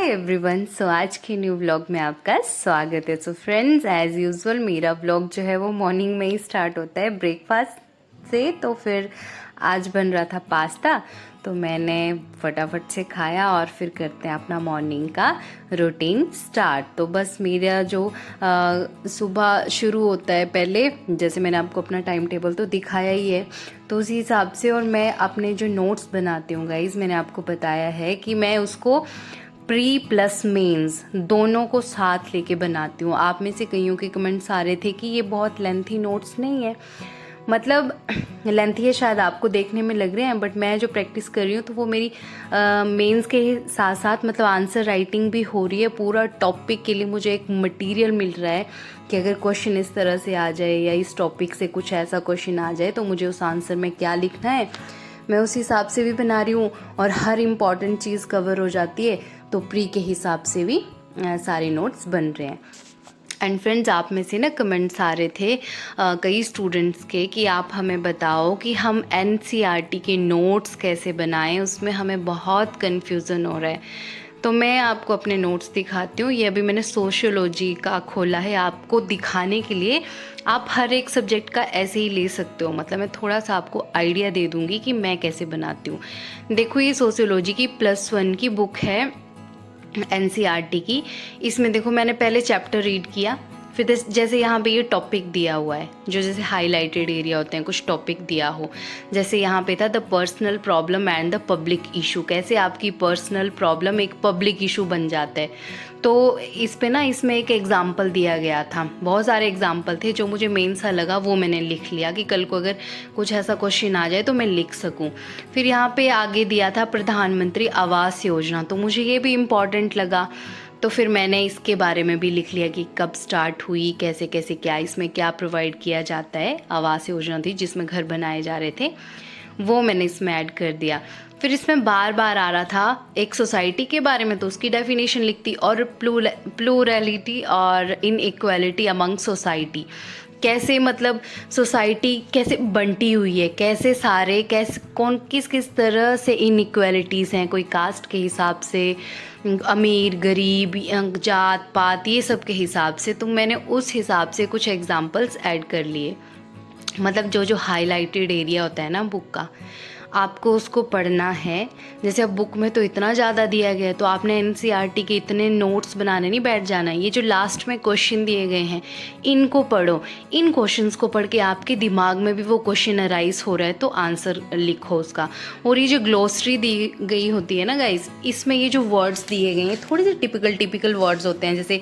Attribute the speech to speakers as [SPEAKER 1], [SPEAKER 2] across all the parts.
[SPEAKER 1] Everyone, सो आज के new vlog में आपका स्वागत है। सो फ्रेंड्स, एज यूजुअल मेरा व्लॉग जो है वो मॉर्निंग में ही स्टार्ट होता है ब्रेकफास्ट से। तो फिर आज बन रहा था पास्ता, तो मैंने फटाफट से खाया और फिर करते हैं अपना मॉर्निंग का रूटीन स्टार्ट। तो बस मेरा जो सुबह शुरू होता है, पहले जैसे मैंने आपको अपना टाइम टेबल तो दिखाया ही है, तो उसी हिसाब से और मैं अपने जो नोट्स बनाती हूँ गाइज़, मैंने आपको बताया है कि मैं उसको प्री प्लस मेंस दोनों को साथ लेके बनाती हूँ। आप में से कईयों के कमेंट्स आ रहे थे कि ये बहुत लेंथी नोट्स नहीं है, मतलब लेंथी है शायद आपको देखने में लग रहे हैं, बट मैं जो प्रैक्टिस कर रही हूँ तो वो मेरी मेंस के साथ साथ मतलब आंसर राइटिंग भी हो रही है। पूरा टॉपिक के लिए मुझे एक मटेरियल मिल रहा है कि अगर क्वेश्चन इस तरह से आ जाए या इस टॉपिक से कुछ ऐसा क्वेश्चन आ जाए तो मुझे उस आंसर में क्या लिखना है, मैं उस हिसाब से भी बना रही हूँ और हर इम्पॉर्टेंट चीज़ कवर हो जाती है। तो प्री के हिसाब से भी सारे नोट्स बन रहे हैं। एंड फ्रेंड्स, आप में से ना कमेंट्स आ रहे थे कई स्टूडेंट्स के कि आप हमें बताओ कि हम एनसीईआरटी के नोट्स कैसे बनाएं, उसमें हमें बहुत कन्फ्यूज़न हो रहा है। तो मैं आपको अपने नोट्स दिखाती हूँ। ये अभी मैंने सोशियोलॉजी का खोला है आपको दिखाने के लिए। आप हर एक सब्जेक्ट का ऐसे ही ले सकते हो, मतलब मैं थोड़ा सा आपको आइडिया दे दूँगी कि मैं कैसे बनाती हूँ। देखो, ये सोशियोलॉजी की +1 की बुक है एनसीईआरटी की। इसमें देखो मैंने पहले चैप्टर रीड किया, फिर जैसे यहाँ पे ये टॉपिक दिया हुआ है, जो जैसे हाईलाइटेड एरिया होते हैं, कुछ टॉपिक दिया हो, जैसे यहाँ पे था the personal problem and the public issue, कैसे आपकी पर्सनल प्रॉब्लम एक पब्लिक इशू बन जाता है। तो इस पे ना इसमें एक एग्जाम्पल दिया गया था, बहुत सारे एग्जाम्पल थे, जो मुझे मेन सा लगा वो मैंने लिख लिया कि कल को अगर कुछ ऐसा क्वेश्चन आ जाए तो मैं लिख सकूं। फिर यहाँ पे आगे दिया था प्रधानमंत्री आवास योजना, तो मुझे ये भी इम्पॉर्टेंट लगा, तो फिर मैंने इसके बारे में भी लिख लिया कि कब स्टार्ट हुई, कैसे कैसे क्या इसमें क्या प्रोवाइड किया जाता है। आवास योजना थी जिसमें घर बनाए जा रहे थे, वो मैंने इसमें ऐड कर दिया। फिर इसमें बार बार आ रहा था एक सोसाइटी के बारे में, तो उसकी डेफिनेशन लिखती, और प्लूरलिटी और इनइक्वालिटी अमंग सोसाइटी, कैसे मतलब सोसाइटी कैसे बंटी हुई है, कैसे सारे कैसे कौन किस किस तरह से इनइक्वालिटीज़ हैं, कोई कास्ट के हिसाब से, अमीर गरीब, जात पात, ये सब के हिसाब से। तो मैंने उस हिसाब से कुछ एग्जांपल्स ऐड कर लिए। मतलब जो जो हाईलाइटेड एरिया होता है ना बुक का, आपको उसको पढ़ना है। जैसे अब बुक में तो इतना ज़्यादा दिया गया है, तो आपने एनसीईआरटी के इतने नोट्स बनाने नहीं बैठ जाना है। ये जो लास्ट में क्वेश्चन दिए गए हैं इनको पढ़ो, इन क्वेश्चंस को पढ़ के आपके दिमाग में भी वो क्वेश्चन अराइज हो रहा है तो आंसर लिखो उसका। और ये जो ग्लोसरी दी गई होती है ना गाइज, इसमें ये जो वर्ड्स दिए गए हैं थोड़े से टिपिकल वर्ड्स होते हैं, जैसे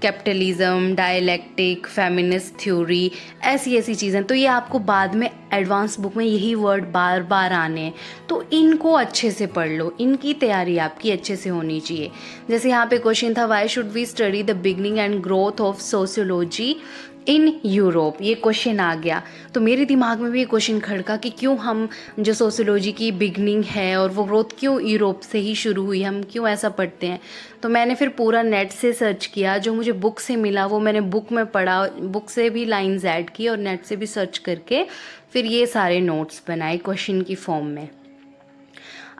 [SPEAKER 1] कैपिटलिज्म, डायलैक्टिक, फेमिनिस्ट थ्योरी, ऐसी ऐसी चीज़ें। तो ये आपको बाद में एडवांस बुक में यही वर्ड बार बार आने हैं, तो इनको अच्छे से पढ़ लो, इनकी तैयारी आपकी अच्छे से होनी चाहिए। जैसे यहाँ पे क्वेश्चन था, why should we study the beginning and growth of sociology in Europe, ये क्वेश्चन आ गया। तो मेरे दिमाग में भी ये क्वेश्चन खड़का कि क्यों हम जो सोशियोलॉजी की बिगनिंग है और वो ग्रोथ क्यों यूरोप से ही शुरू हुई, हम क्यों ऐसा पढ़ते हैं। तो मैंने फिर पूरा नेट से सर्च किया, जो मुझे बुक से मिला वो मैंने बुक में पढ़ा, बुक से भी लाइंस ऐड की और नेट से भी सर्च करके फिर ये सारे नोट्स बनाए क्वेश्चन की फॉर्म में।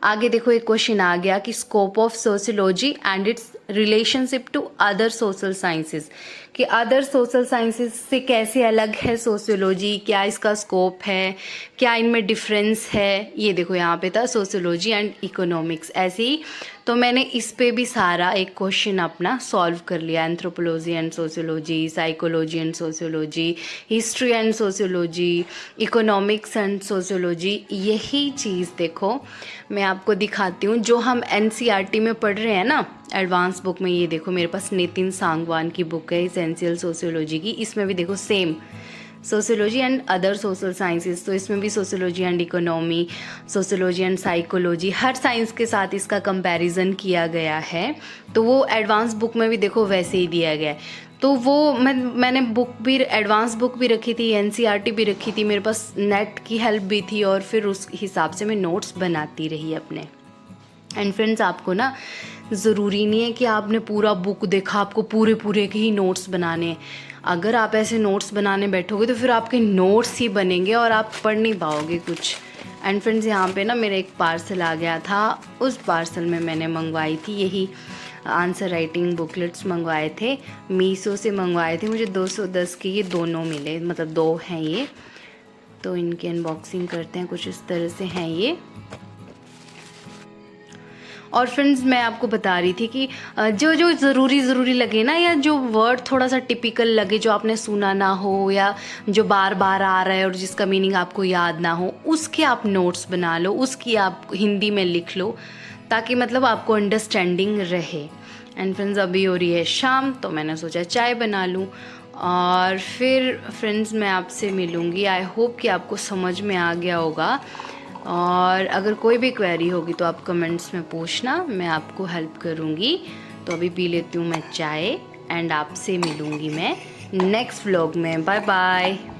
[SPEAKER 1] आगे देखो एक क्वेश्चन आ गया कि scope of sociology and its relationship to other social sciences, कि अदर सोशल साइंसेस से कैसे अलग है सोशियोलॉजी, क्या इसका स्कोप है, क्या इनमें डिफरेंस है। ये देखो यहाँ पे था सोशियोलॉजी एंड इकोनॉमिक्स, ऐसे ही। तो मैंने इस पे भी सारा एक क्वेश्चन अपना सॉल्व कर लिया, anthropology and sociology, psychology and sociology, history and sociology, economics and sociology. यही चीज़ देखो मैं आपको दिखाती हूँ जो हम एनसीईआरटी में पढ़ रहे हैं ना एडवांस बुक में। ये देखो मेरे पास नितिन सांगवान की बुक है एसेंशियल सोशियोलॉजी की, इसमें भी देखो same sociology and other social sciences, तो इसमें भी sociology and economy, sociology and psychology, her science के साथ इसका कंपैरिजन किया गया है। तो वो एडवांस बुक में भी देखो वैसे ही दिया गया है। तो वो मैंने बुक भी एडवांस बुक भी रखी थी, एनसीईआरटी भी रखी थी, मेरे पास नेट की हेल्प भी थी और फिर उस हिसाब से मैं नोट्स बनाती रही अपने। एंड फ्रेंड्स, आपको ना ज़रूरी नहीं है कि आपने पूरा बुक देखा आपको पूरे पूरे के ही नोट्स बनाने हैं। अगर आप ऐसे नोट्स बनाने बैठोगे तो फिर आपके नोट्स ही बनेंगे और आप पढ़ नहीं पाओगे कुछ। एंड फ्रेंड्स, यहाँ पे ना मेरा एक पार्सल आ गया था, उस पार्सल में मैंने मंगवाई थी यही आंसर राइटिंग बुकलेट्स मंगवाए थे, मीशो से मंगवाए थे, मुझे 210 के ये दोनों मिले, मतलब 2 हैं ये। तो इनकी अनबॉक्सिंग करते हैं, कुछ इस तरह से हैं ये। और फ्रेंड्स मैं आपको बता रही थी कि जो जो ज़रूरी लगे ना, या जो वर्ड थोड़ा सा टिपिकल लगे, जो आपने सुना ना हो या जो बार बार आ रहा है और जिसका मीनिंग आपको याद ना हो, उसके आप नोट्स बना लो, उसकी आप हिंदी में लिख लो, ताकि मतलब आपको अंडरस्टैंडिंग रहे। एंड फ्रेंड्स अभी हो रही है शाम, तो मैंने सोचा चाय बना लूँ। और फिर फ्रेंड्स मैं आपसे मिलूँगी। आई होप कि आपको समझ में आ गया होगा, और अगर कोई भी क्वेरी होगी तो आप कमेंट्स में पूछना, मैं आपको हेल्प करूँगी। तो अभी पी लेती हूँ मैं चाय, एंड आपसे मिलूँगी मैं नेक्स्ट व्लॉग में। Bye bye.